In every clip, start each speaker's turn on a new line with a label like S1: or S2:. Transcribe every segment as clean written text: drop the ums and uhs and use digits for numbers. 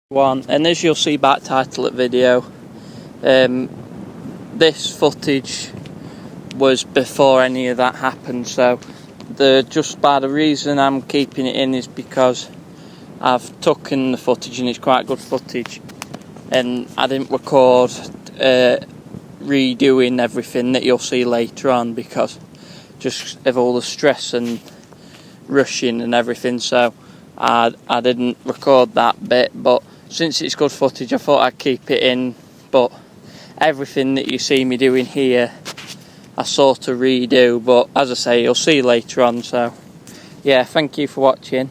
S1: One, and as you'll see back title at video, this footage was before any of that happened, so the reason I'm keeping it in is because I've taken the footage and it's quite good footage, and I didn't record redoing everything that you'll see later on because just of all the stress and rushing and everything, so I didn't record that bit. But since it's good footage, I thought I'd keep it in. But everything that you see me doing here, I sort of redo, but as I say, you'll see later on. So yeah, thank you for watching.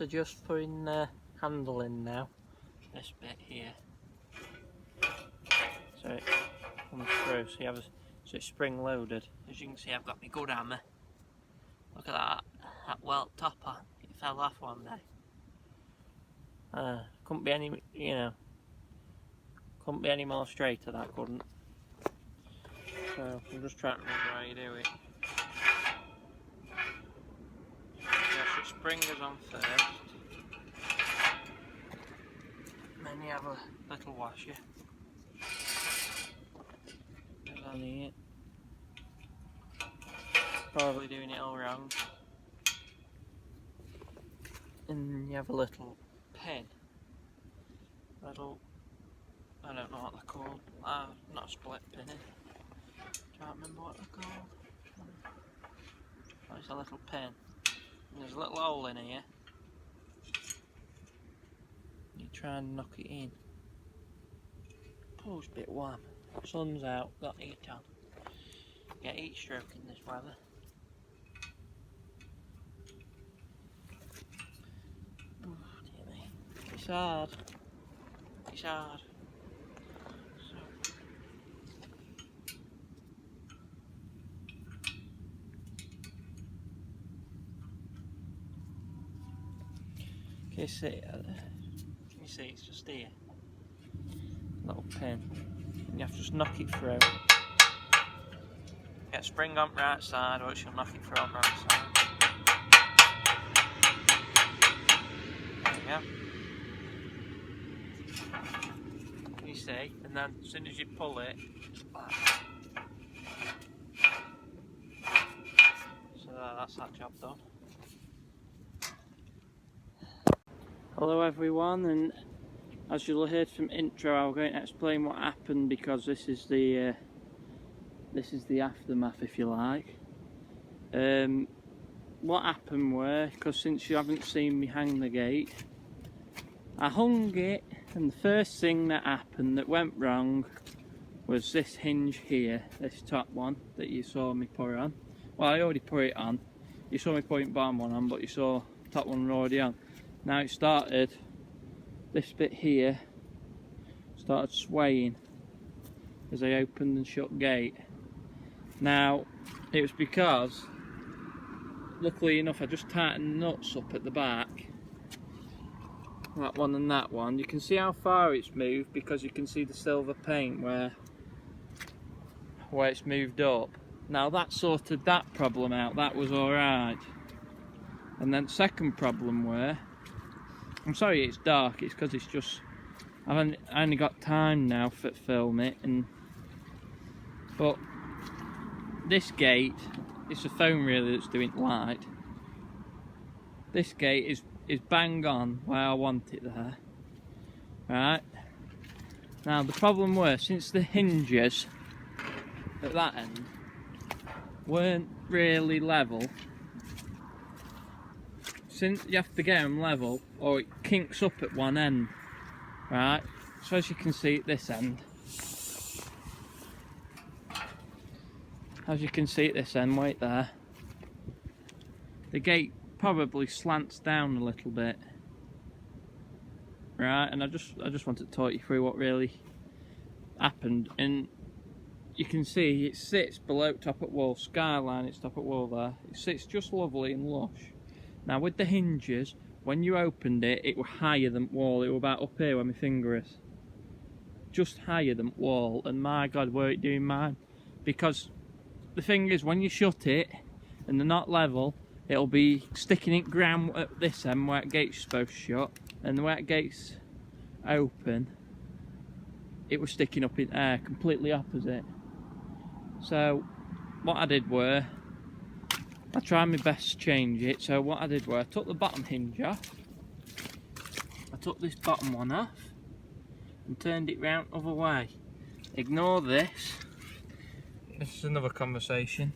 S1: of just putting the handle in now, this bit here, so it comes through, so it's spring loaded. As you can see, I've got my good hammer. Look at that welt topper, it fell off one day. Couldn't be any, couldn't be any more straighter, that couldn't. So I'm just trying to remember how you do it. Yes, the spring is on first, and then you have a little washer. Goes on here. Probably doing it all wrong. And you have a little pin. I don't know what they're called. Not a split pin. Can't remember what they're called. Oh, it's a little pin. And there's a little hole in here. You try and knock it in. Oh, it's a bit warm. Sun's out, got heat on. Get heat stroke in this weather. Oh, dear me. It's hard. It's hard. Can you see it's just here, little pin, and you have to just knock it through. Get spring on the right side, or she'll knock it through on the wrong side. There you go. You see, and then as soon as you pull it, so that's that job done. Hello everyone, and as you'll have heard from intro, I'm going to explain what happened, because this is the aftermath, if you like. What happened were, because since you haven't seen me hang the gate, I hung it, and the first thing that happened that went wrong was this hinge here, this top one that you saw me put on. Well, I already put it on. You saw me putting bottom one on, but you saw top one already on. Now it started, this bit here started swaying as I opened and shut gate. Now it was because, luckily enough, I just tightened the nuts up at the back, that one and that one. You can see how far it's moved because you can see the silver paint where it's moved up. Now that sorted that problem out, that was alright. And then second problem were, I'm sorry it's dark, it's because it's just, I only got time now for film it, but this gate, it's the phone really that's doing light. This gate is bang on where I want it there. Right, now the problem was, since the hinges at that end weren't really level, since you have to get them level or it kinks up at one end, right? So as you can see at this end, wait there, the gate probably slants down a little bit, right? And I just wanted to talk you through what really happened. And you can see it sits below top at wall, skyline, it's top at wall there. It sits just lovely and lush. Now with the hinges, when you opened it, it was higher than wall. It was about up here where my finger is. Just higher than wall, and my God, were it doing mine. Because the thing is, when you shut it and they're not level, it'll be sticking in ground at this end where the gate's supposed to shut, and where the gate's open, it was sticking up in air, completely opposite. So what I did were, I tried my best to change it. So what I did was, I took the bottom hinge off, I took this bottom one off and turned it round the other way. Ignore this, this is another conversation.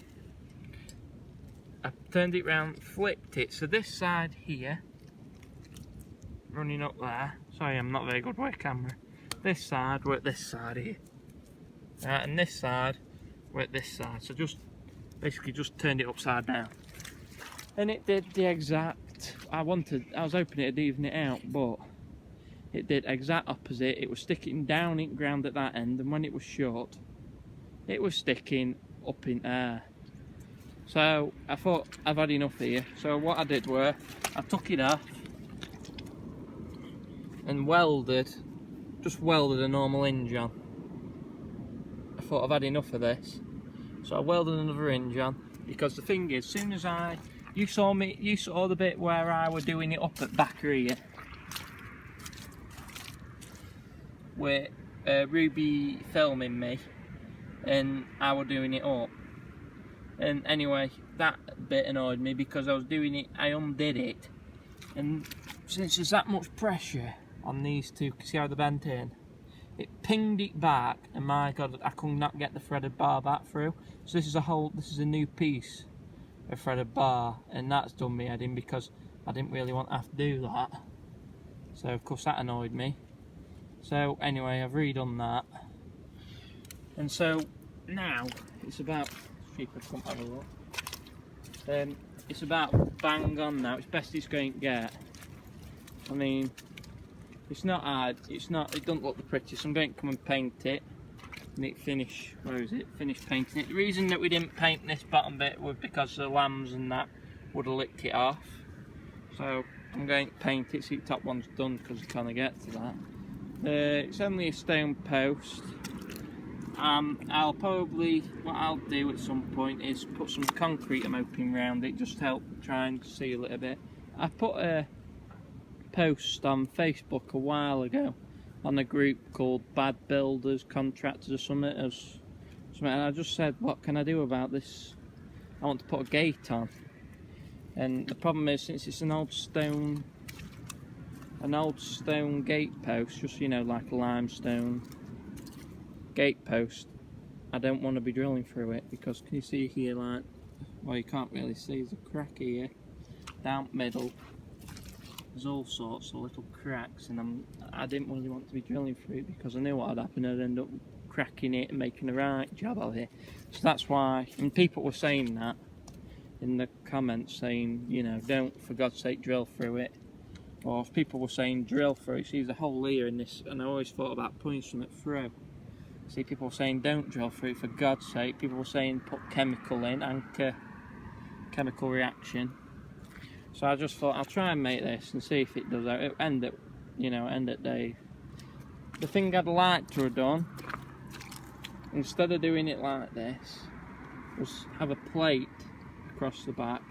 S1: I turned it round, flipped it, so this side here, running up there, sorry I'm not very good with a camera, this side were at this side here, right, and this side were at this side, so just basically just turned it upside down, and it did the exact I was hoping it'd even it out, but it did exact opposite. It was sticking down in ground at that end, and when it was shut, it was sticking up in air. So I thought, I've had enough here. So what I did were, I took it off and just welded a normal hinge on. I thought, I've had enough of this. So I welded another hinge on, because the thing is, as soon as you saw the bit where I was doing it up at back here, with Ruby filming me, and I was doing it up. And anyway, that bit annoyed me because I was doing it, I undid it, and since there's that much pressure on these two, see how they're bent in, it pinged it back, and my god, I could not get the threaded bar back through. So this is a new piece of threaded bar, and that's done me head in because I didn't really want to have to do that. So of course that annoyed me. So anyway, I've redone that, and so now it's about, it's about bang on now. It's best it's going to get. I mean, it's not hard. It doesn't look the prettiest. I'm going to come and paint it. And finish painting it. The reason that we didn't paint this bottom bit was because the lambs and that would have licked it off. So I'm going to paint it. See, the top one's done because we can't get to that. It's only a stone post. What I'll do at some point is put some concrete, I'm hoping, around it, just to help try and seal it a bit. I put a post on Facebook a while ago on a group called Bad Builders, Contractors or something, and I just said, what can I do about this? I want to put a gate on. And the problem is, since it's an old stone gate post, just, you know, like a limestone gate post, I don't want to be drilling through it, because can you see here, like, well, you can't really see, there's a crack here down middle, there's all sorts of little cracks, and I didn't really want to be drilling through it because I knew what had happened. I'd end up cracking it and making a right job of it. So that's why, and people were saying that in the comments, saying, you know, don't for God's sake drill through it. Or if people were saying drill through it, see there's a hole here in this, and I always thought about putting something through. See, people were saying don't drill through it for God's sake. People were saying put chemical in, anchor chemical reaction. So I just thought I'll try and make this and see if it does. It'll end at Dave. The thing I'd like to have done, instead of doing it like this, was have a plate across the back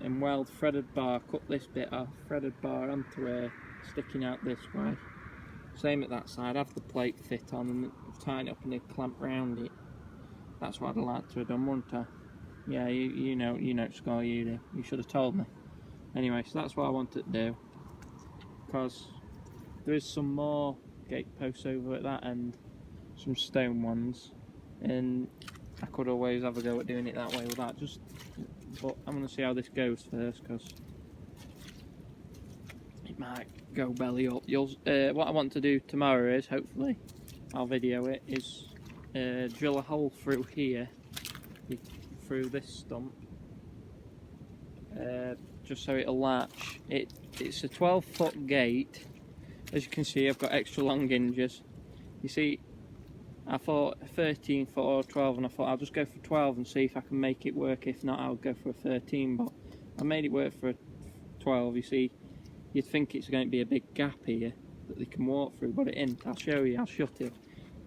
S1: and weld threaded bar, cut this bit off, threaded bar onto here, sticking out this way. Same at that side, have the plate fit on and tighten it up and then clamp round it. That's what I'd like to have done, wouldn't I? Yeah, you know, Scar, you do. You should have told me. Anyway, so that's what I wanted to do, because there is some more gate posts over at that end, some stone ones, and I could always have a go at doing it that way with that. But I'm going to see how this goes first, because it might go belly up. What I want to do tomorrow is, hopefully, I'll video it, is drill a hole through here, through this stump, just so it'll latch. It's a 12-foot gate. As you can see, I've got extra long hinges. You see, I thought 13 foot or 12, and I thought I'll just go for 12 and see if I can make it work. If not, I'll go for a 13, but I made it work for a 12. You see, you'd think it's going to be a big gap here that they can walk through, but it isn't. I'll show you, I'll shut it.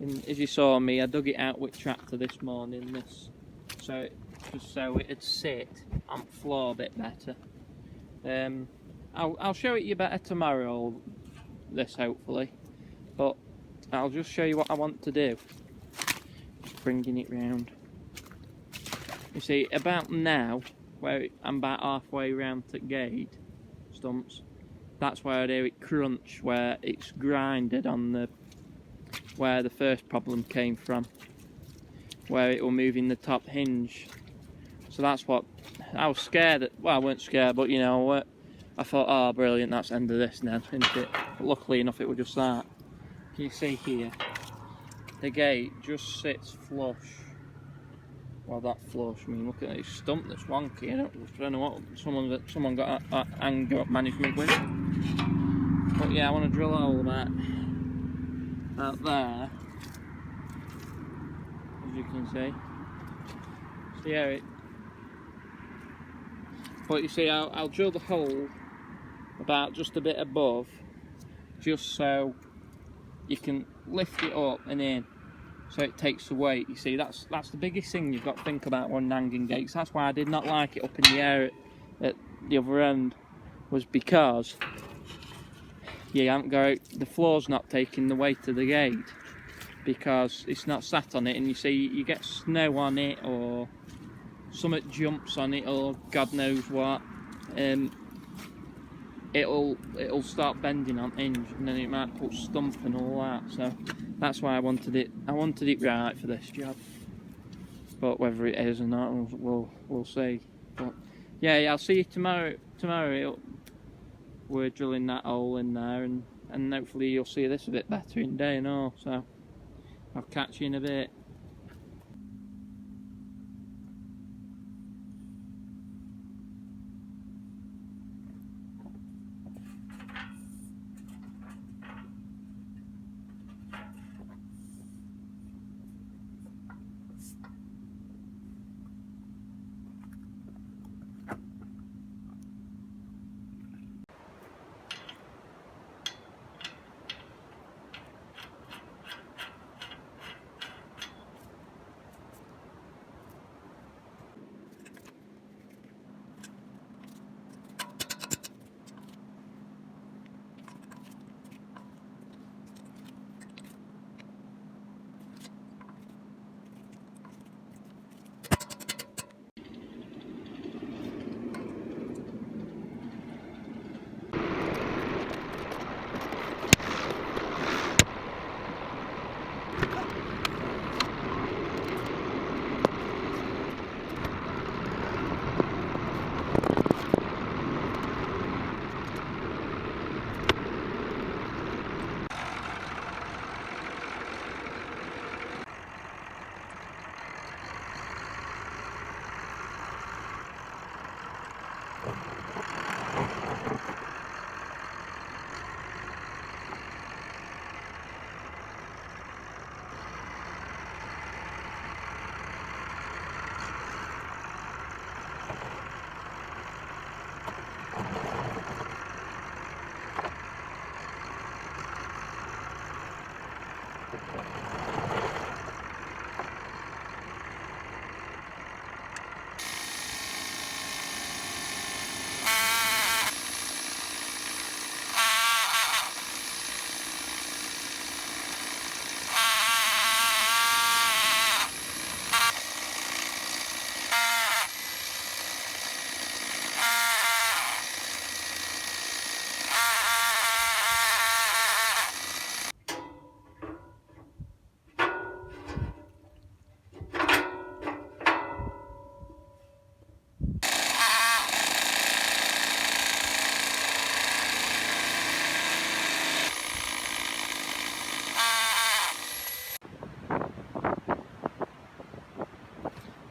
S1: And as you saw me, I dug it out with tractor this morning, just so it'd sit on the floor a bit better. I'll show it you better tomorrow, this hopefully, but I'll just show you what I want to do. Just bringing it round. You see, about now, where I'm about halfway round to gate stumps, that's where I hear it crunch, where it's grinded on where the first problem came from, where it will move in the top hinge. So that's what I was scared at. Well, I weren't scared, but you know, I thought, oh brilliant, that's the end of this now, isn't it? But luckily enough, it was just that. Can you see here, the gate just sits flush Well, that flush. I mean, look at this stump that's wonky. I don't know what someone got anger management with. But yeah, I want to drill a hole about there, as you can see. See how it. But you see, I'll drill the hole about just a bit above, just so you can lift it up and in, so it takes the weight. You see, that's the biggest thing you've got to think about when hanging gates. That's why I did not like it up in the air at the other end, was because you haven't got, the floor's not taking the weight of the gate, because it's not sat on it, and you see you get snow on it or something jumps on it or God knows what, it'll start bending on hinge, and then it might put stump and all that. So that's why I wanted it right for this job. But whether it is or not, we'll see. But yeah, I'll see you tomorrow. We're drilling that hole in there, and hopefully you'll see this a bit better in day and all. So I'll catch you in a bit.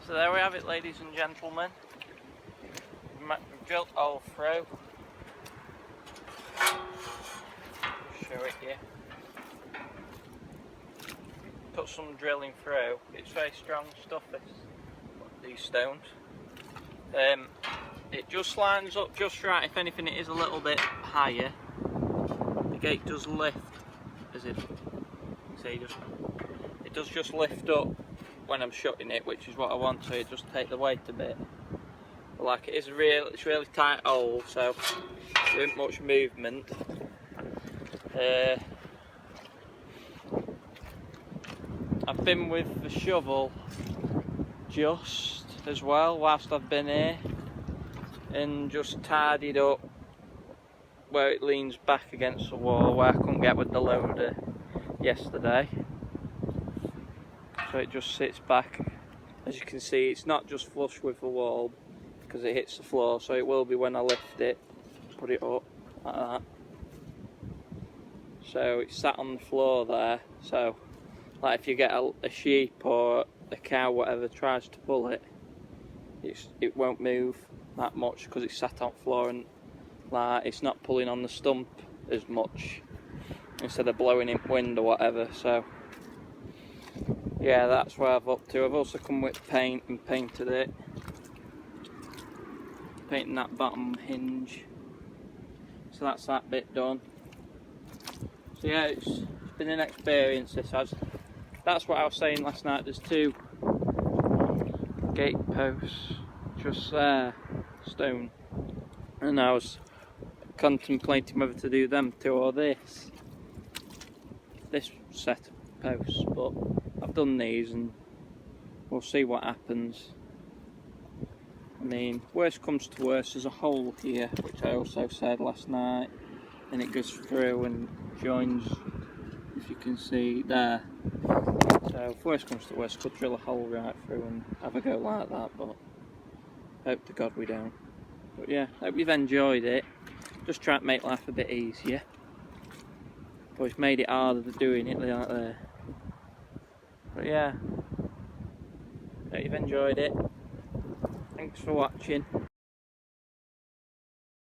S1: So there we have it, ladies and gentlemen. We've drilled all through. Show it here. Put some drilling through. It's very strong stuff, these stones. It just lines up just right. If anything, it is a little bit higher. The gate does lift, as it see, it does just lift up when I'm shutting it, which is what I want, so it just take the weight a bit. But like, it's really tight hole, so there isn't much movement. I've been with the shovel just as well whilst I've been here, and just tidied up where it leans back against the wall, where I couldn't get with the loader yesterday. So it just sits back. As you can see, it's not just flush with the wall because it hits the floor, so it will be when I lift it, put it up like that. So it's sat on the floor there, so like if you get a sheep or a cow, whatever, tries to pull it, it won't move that much because it's sat on floor, and like it's not pulling on the stump as much instead of blowing in wind or whatever. So yeah, that's where I've up to. I've also come with paint and painted it, painting that bottom hinge. So that's that bit done. So yeah, it's been an experience, this has. That's what I was saying last night, there's 2 gate posts just there, stone, and I was contemplating whether to do them 2 or this set of posts, but I've done these and we'll see what happens. I mean, worst comes to worst, there's a hole here, which I also said last night, and it goes through and joins, if you can see there. So if worst comes to worst, could drill a hole right through and have a go like that, but hope to God we don't. But yeah, hope you've enjoyed it. Just try to make life a bit easier, but it's made it harder than doing it like there. But yeah, hope you've enjoyed it. Thanks for watching.